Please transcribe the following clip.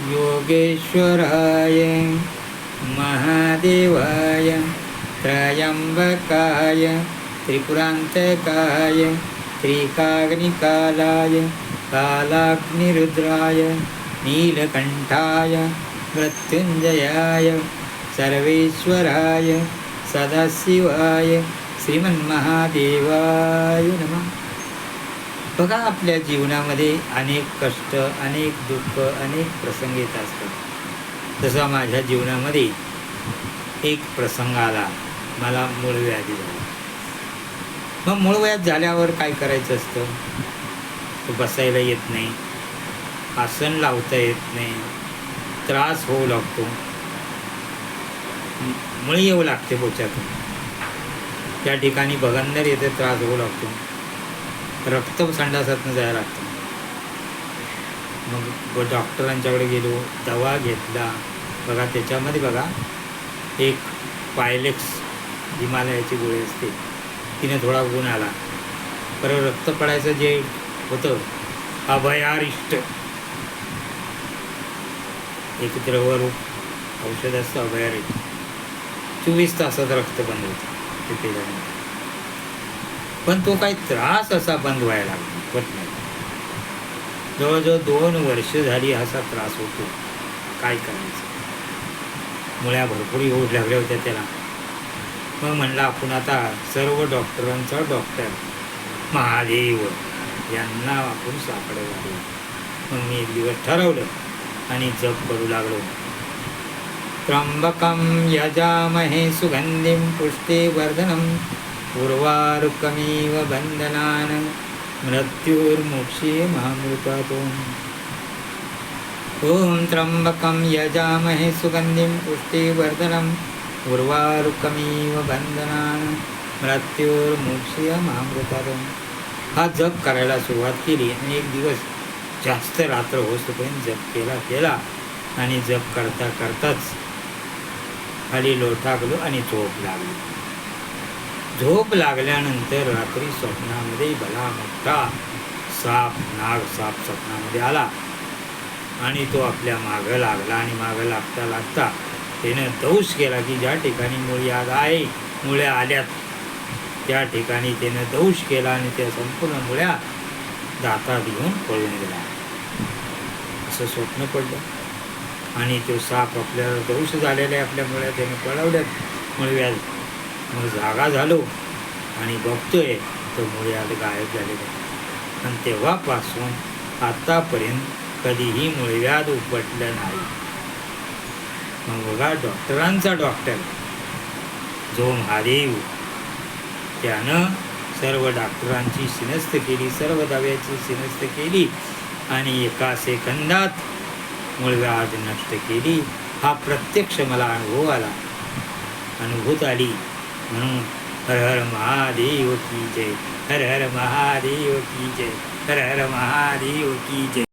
योगेश्वराय महादेवाय त्रयंबकाय त्रिपुरांतकाय त्रिकाग्निकालाय कालाग्निरुद्राय नीलकंठाय मृत्युंजयाय सर्वेश्वराय सदाशिवाय श्रीमन्महादेवाय नमः. बघा, आपल्या जीवनामध्ये अनेक कष्ट, अनेक दुःख, अनेक प्रसंग येत असतात. तसा माझ्या जीवनामध्ये एक प्रसंग आला. मला मूळव्याधी झाली. मग मूळव्याध झाल्यावर काय करायचं असतं? तो बसायला येत नाही, आसन लावता येत नाही, त्रास होऊ लागतो, मुळी येऊ लागते बोच्यातून, त्या ठिकाणी बघंदर येते, त्रास होऊ लागतो, रक्त संडासातून जायला लागतं. मग डॉक्टरांच्याकडे गेलो, दवा घेतला. बघा, त्याच्यामध्ये बघा एक पायलेक्स हिमालयाची गोळी असते, तिने थोडा गुण आला. परत रक्त पडायचं जे होतं अभयारिष्ट, एक द्रवरूप औषध असतं अभयारिष्ट. 24 तासात रक्त बंद होतं ते केल्यानंतर. पण तो काही त्रास असा बंद व्हायला लागला, होत नाही. जवळजवळ 2 वर्ष झाली असा त्रास होतो. काय करायचं? मुळ्या भरपूर येऊ लागल्या होत्या त्याला. मग म्हणलं आपण आता सर्व डॉक्टरांचा डॉक्टर महादेव यांना आपण सापडे लागलो. मग मी एक दिवस ठरवलं आणि जप करू लागलो. त्र्यंबकं यजामहे सुगंधिं पुष्टिवर्धनम् उर्वारुकमिव बन्धनान् मृत्युर्मुक्षीयमामृतात्. ॐ त्र्यंबकं यजामहे सुगंधिं पुष्टिवर्धनम् उर्वारुकमिव बन्धनान् मृत्युर्मुक्षीयमामृतात्. हा जप करायला सुरुवात केली आणि एक दिवस जास्त रात्र होईपर्यंत जप केला आणि जप करता करताच खाली लोटागलो आणि झोप लागली. झोप लागल्यानंतर रात्री स्वप्नामध्ये भला मोठा साप, नाग साप स्वप्नामध्ये आला आणि तो आपल्या मागं लागला. आणि मागं लागता लागता त्यानं दंश केला की ज्या ठिकाणी मुळी आग आहे, मुळ्या आल्यात त्या ठिकाणी त्यानं दंश केला आणि त्या संपूर्ण मुळ्या दातात घेऊन पळून गेला. असं स्वप्न पडलं. आणि तो साप आपल्याला दंश झालेल्या आपल्या मुळ्या त्याने पळवल्यात मुळव्याध. मग जागा झालो आणि बघतोय तो मुळव्याध गायब झालेला. आणि तेव्हापासून आतापर्यंत कधीही मुळव्याध उपटलं नाही. मग बघा, डॉक्टरांचा डॉक्टर जो महादेव, त्यानं सर्व डॉक्टरांची शिनस्त केली, सर्व दव्याची शिनस्त केली आणि एका सेकंदात मूळव्याध नष्ट केली. हा प्रत्यक्ष मला अनुभूत आली. म्हणून हर हर महादेव की जय, हर हर महादेव की जय, हर हर महादेव की जय.